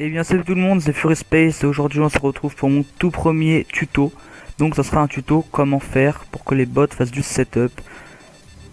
Eh bien salut tout le monde, c'est Fury Space et aujourd'hui on se retrouve pour mon tout premier tuto. Donc ça sera un tuto comment faire pour que les bots fassent du setup.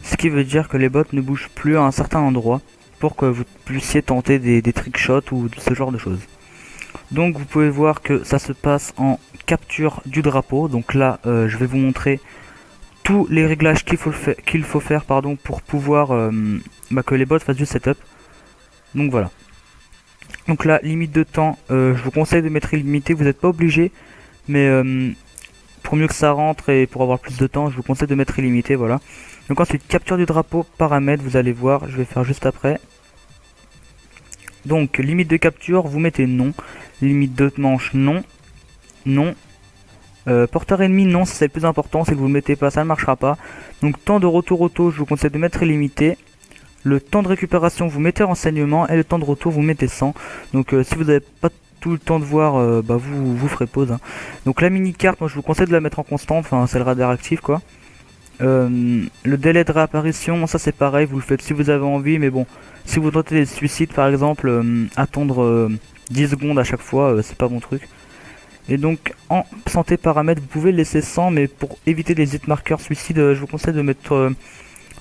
Ce qui veut dire que les bots ne bougent plus à un certain endroit pour que vous puissiez tenter des trickshots ou ce genre de choses. Donc vous pouvez voir que ça se passe en capture du drapeau. Donc là je vais vous montrer tous les réglages qu'il faut faire pour pouvoir que les bots fassent du setup. Donc voilà. Donc là, limite de temps, je vous conseille de mettre illimité, vous n'êtes pas obligé, mais pour mieux que ça rentre et pour avoir plus de temps, je vous conseille de mettre illimité, voilà. Donc ensuite, capture du drapeau, paramètres, vous allez voir, je vais faire juste après. Donc, limite de capture, vous mettez non. Limite de manche, non. Non. Porteur ennemi, non, c'est le plus important, c'est que vous ne le mettez pas, ça ne marchera pas. Donc, temps de retour auto, je vous conseille de mettre illimité. Le temps de récupération, vous mettez renseignement et le temps de retour, vous mettez 100. Donc si vous n'avez pas tout le temps de voir, vous ferez pause. Hein. Donc la mini-carte, moi je vous conseille de la mettre en constante, enfin c'est le radar actif quoi. Le délai de réapparition, ça c'est pareil, vous le faites si vous avez envie, mais bon, si vous tentez des suicides par exemple, attendre 10 secondes à chaque fois, c'est pas mon truc. Et donc en santé paramètres, vous pouvez laisser 100, mais pour éviter les hit marqueurs suicides, je vous conseille de mettre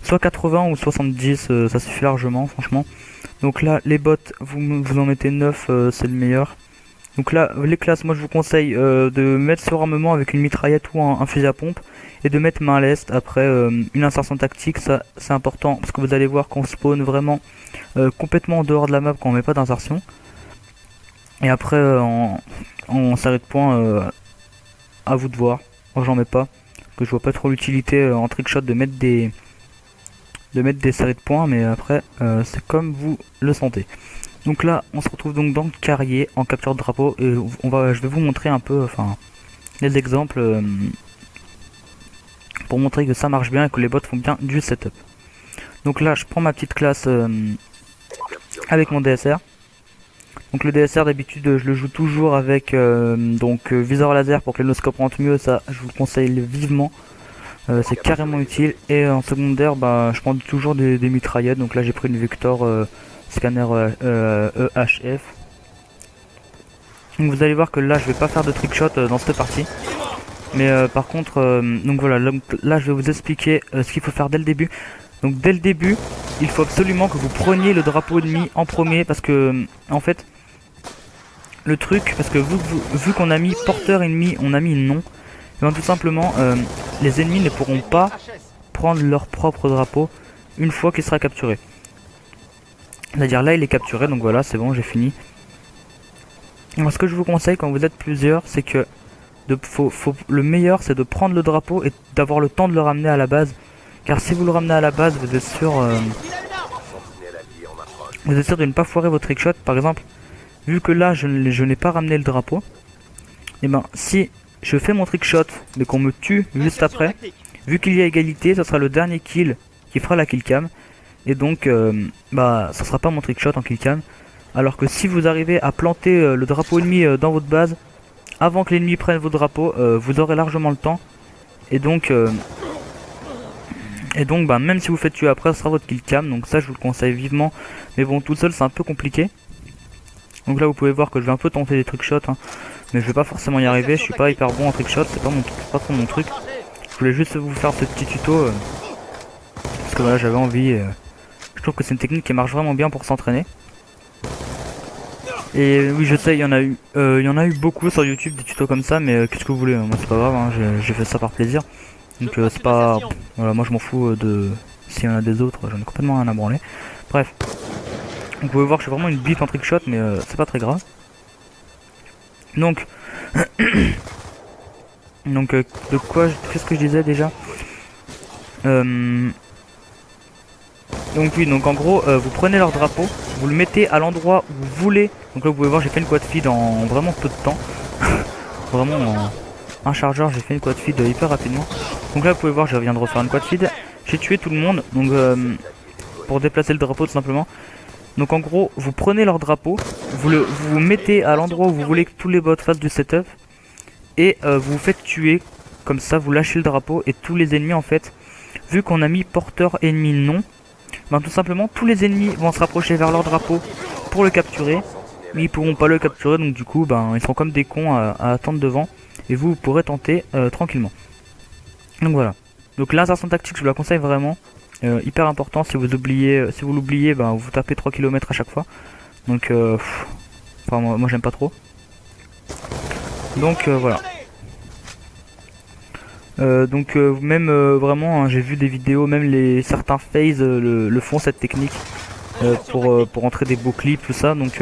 soit 80 ou 70, ça suffit largement franchement. Donc là les bots vous en mettez 9, c'est le meilleur. Donc là les classes, moi je vous conseille de mettre sur armement avec une mitraillette ou un fusil à pompe. Et de mettre main leste après une insertion tactique, ça c'est important. Parce que vous allez voir qu'on spawn vraiment complètement en dehors de la map quand on met pas d'insertion. Et après en série de points, à vous de voir. Moi j'en mets pas. Que je vois pas trop l'utilité en trickshot de mettre des séries de points, mais après c'est comme vous le sentez. Donc là on se retrouve donc dans le carrier en capture de drapeau et je vais vous montrer un peu les exemples pour montrer que ça marche bien et que les bots font bien du setup. Donc là je prends ma petite classe avec mon DSR. Donc le DSR d'habitude je le joue toujours avec viseur laser pour que les noscopes rentrent mieux, ça je vous le conseille vivement. C'est carrément utile. Et en secondaire, je prends toujours des mitraillettes. Donc là, j'ai pris une Vector scanner EHF. Donc vous allez voir que là, je vais pas faire de trickshot dans cette partie. Mais par contre, donc voilà, là, je vais vous expliquer ce qu'il faut faire dès le début. Donc dès le début, il faut absolument que vous preniez le drapeau ennemi en premier, parce que en fait, le truc, parce que vu qu'on a mis porteur ennemi, on a mis non. Ben, tout simplement, les ennemis ne pourront pas prendre leur propre drapeau une fois qu'il sera capturé. C'est-à-dire là il est capturé, donc voilà, c'est bon, j'ai fini. Alors, ce que je vous conseille quand vous êtes plusieurs, c'est que le meilleur c'est de prendre le drapeau et d'avoir le temps de le ramener à la base. Car si vous le ramenez à la base, vous êtes sûr de ne pas foirer votre trickshot. Par exemple, vu que là je n'ai pas ramené le drapeau, et ben si je fais mon trickshot mais qu'on me tue juste après, vu qu'il y a égalité, ça sera le dernier kill qui fera la killcam. Et donc ça sera pas mon trickshot en killcam. Alors que si vous arrivez à planter le drapeau ennemi dans votre base avant que l'ennemi prenne vos drapeaux, vous aurez largement le temps. Et donc même si vous faites tuer après, ce sera votre killcam. Donc ça je vous le conseille vivement. Mais bon, tout seul c'est un peu compliqué. Donc là vous pouvez voir que je vais un peu tenter des trickshots, hein. Mais je vais pas forcément y arriver, je suis pas hyper bon en trickshot, c'est pas trop mon truc. Je voulais juste vous faire ce petit tuto parce que voilà, j'avais envie. Je trouve que c'est une technique qui marche vraiment bien pour s'entraîner. Et oui, je sais, il y en a eu beaucoup sur YouTube des tutos comme ça, mais qu'est-ce que vous voulez, moi c'est pas grave, hein, j'ai fait ça par plaisir. Donc c'est pas, voilà, moi je m'en fous de s'il y en a des autres, j'en ai complètement rien à branler. Bref, vous pouvez voir que je suis vraiment une bite en trickshot, mais c'est pas très grave. Donc, de quoi, qu'est-ce que je disais déjà Donc oui, donc en gros, vous prenez leur drapeau, vous le mettez à l'endroit où vous voulez. Donc là, vous pouvez voir, j'ai fait une quad feed en vraiment peu de temps. Vraiment en un chargeur, j'ai fait une quad feed hyper rapidement. Donc là, vous pouvez voir, je viens de refaire une quad feed. J'ai tué tout le monde, donc pour déplacer le drapeau tout simplement. Donc en gros, vous prenez leur drapeau, vous mettez à l'endroit où vous voulez que tous les bots fassent du setup, et vous vous faites tuer, comme ça vous lâchez le drapeau, et tous les ennemis en fait, vu qu'on a mis porteur ennemi non, tout simplement tous les ennemis vont se rapprocher vers leur drapeau pour le capturer, mais ils pourront pas le capturer, donc du coup ben ils seront comme des cons à attendre devant, et vous pourrez tenter tranquillement. Donc voilà. Donc l'insertion tactique je vous la conseille vraiment, hyper important. Si vous l'oubliez, ben vous tapez 3 km à chaque fois. Donc enfin moi j'aime pas trop. Donc voilà. Même vraiment hein, j'ai vu des vidéos, même certains FaZe le font cette technique pour entrer des beaux clips, tout ça. Donc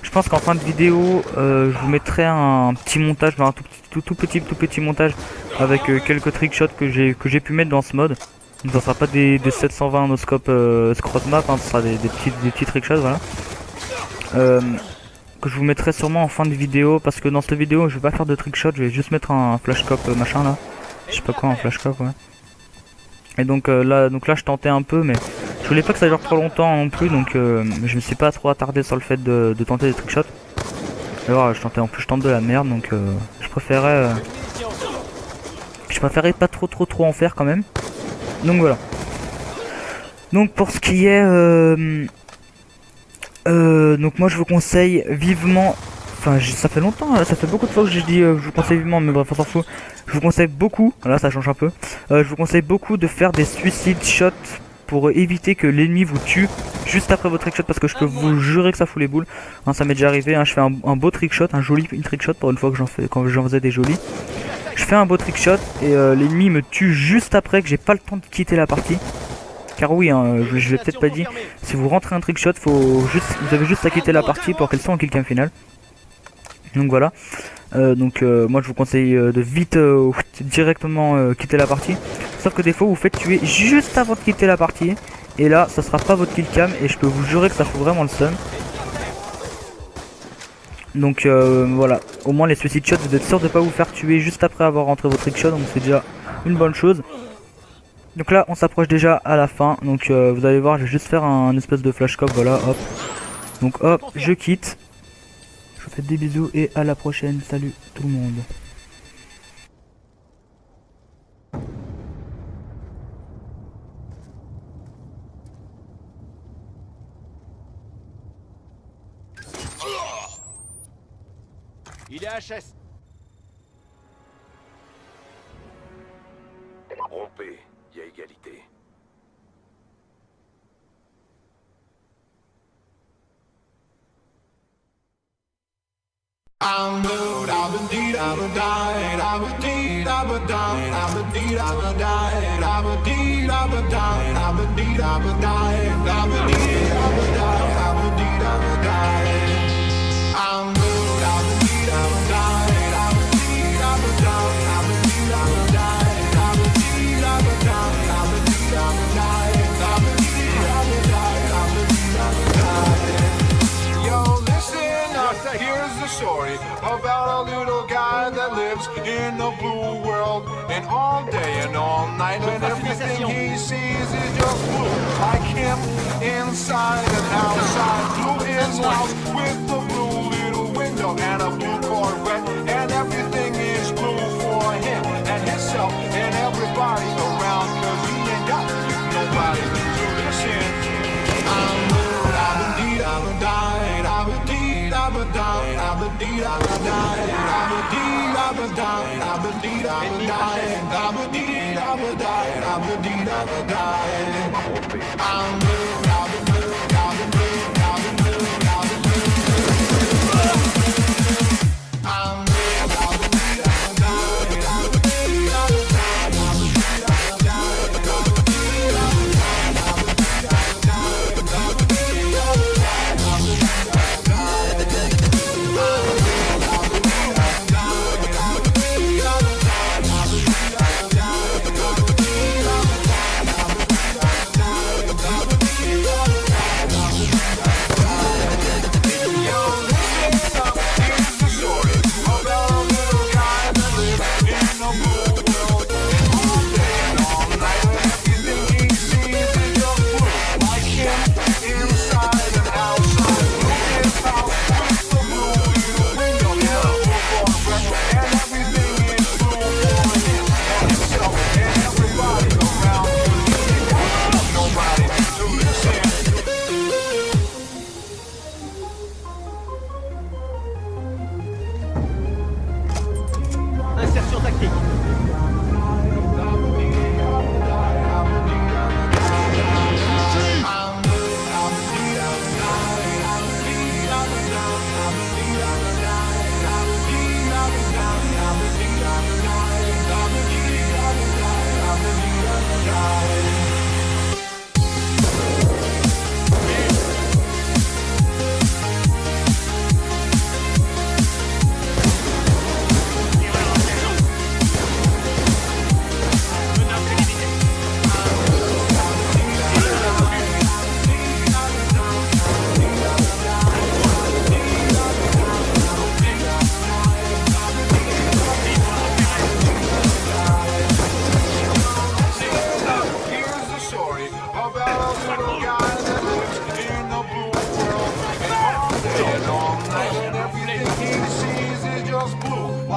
je pense qu'en fin de vidéo je vous mettrai un petit montage, un tout petit montage avec quelques trickshots que j'ai pu mettre dans ce mode. Donc ça sera pas des 720 no scope scrot map, hein, ce sera des petits trickshots, voilà. Que je vous mettrai sûrement en fin de vidéo, parce que dans cette vidéo je vais pas faire de trickshot, je vais juste mettre un flashcop machin là. Je sais pas quoi, un flashcop, ouais. Et donc là je tentais un peu, mais je voulais pas que ça dure trop longtemps non plus, donc je me suis pas trop attardé sur le fait de tenter des trickshots. Alors je tente de la merde, donc je préférais pas trop en faire quand même. Donc voilà. Donc pour ce qui est donc moi je vous conseille vivement, enfin ça fait longtemps, ça fait beaucoup de fois que j'ai dit je vous conseille vivement, mais bref on s'en fout. Je vous conseille beaucoup, là ça change un peu, je vous conseille beaucoup de faire des suicide shots pour éviter que l'ennemi vous tue juste après votre trickshot, parce que je peux vous jurer que ça fout les boules, hein, ça m'est déjà arrivé, hein, je fais un beau trickshot, un joli trickshot pour une fois que quand j'en faisais des jolis. Je fais un beau trickshot et l'ennemi me tue juste après que j'ai pas le temps de quitter la partie. Car oui, hein, je l'ai peut-être pas dit, si vous rentrez un trickshot, vous avez juste à quitter la partie pour qu'elle soit en killcam final. Donc voilà. Moi je vous conseille de vite directement quitter la partie. Sauf que des fois vous faites tuer juste avant de quitter la partie. Et là ça sera pas votre killcam et je peux vous jurer que ça fout vraiment le seum. Donc voilà, au moins les suicide shots vous êtes sûr de pas vous faire tuer juste après avoir rentré votre trickshot, donc c'est déjà une bonne chose. Donc là on s'approche déjà à la fin, donc vous allez voir je vais juste faire un espèce de flashcop, voilà hop. Donc hop, je quitte. Je vous fais des bisous et à la prochaine, salut tout le monde. Il est HS. Rompez, il y a égalité. I'm nude, I'm a deed, I'm a died, I'm a deed, I'm a died, I'm a deed, I'm a died, I'm a deed, I'm a died, I'm a deed, I'm a died, I'm a deed, I'm a died, I'm a deed, I'm a died. I'm nude, I'm a deed, I'm a died, I'm a deed, I'm a died, I'm a deed, I'm a died, I'm a deed, I'm a died, I'm a deed, I'm a died, I'm a deed, I'm a died, I'm a deed, I'm a died. Yo, listen up, here's the story about a little guy that lives in a blue world, and all day and all night, and everything he sees is just blue, like him inside and outside. Blue is house with a blue little window and a blue Corvette, and everything is blue for him and himself and everybody around, cause he ain't got nobody to listen. I'm blue, I'm indeed, I'm a died, I'm a deed, I'm a died, I'm a deed, I'm a died, I'm a deed, I'm a died, I'm a deed, I'm a died, I'm a deed, I'm a died, I'm a deed, I'm a died. I'm blue, I'm a blue, I'm a blue, I'm a blue, I'm a blue. I'm blue, I'm a deed, I'm a died, I'm a deed, I'm a died, I'm a deed, I'm a died, I'm a deed, I'm a died, I'm a deed, I'm a died, I'm a deed, I'm a died, I'm a deed, I'm a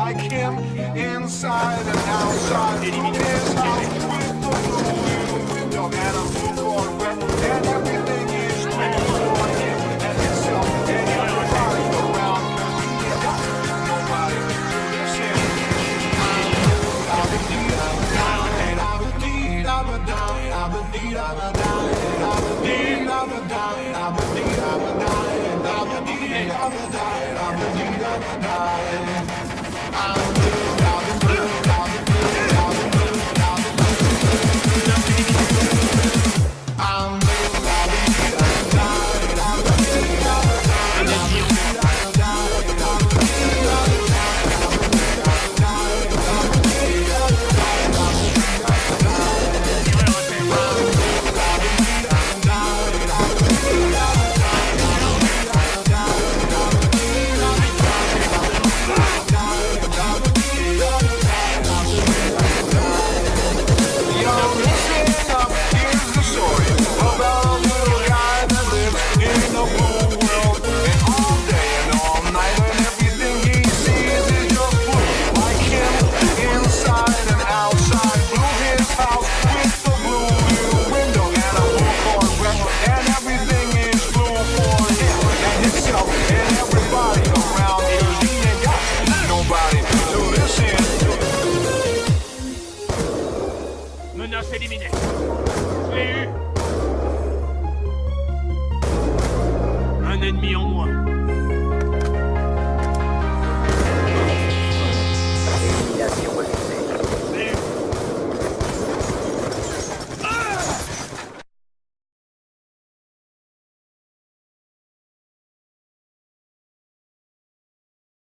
like him, inside and outside. His house with the blue in the window and a blue Corvette, and everything is clean for him and himself and everybody around. 'Cause he ain't got nobody to listen. I'm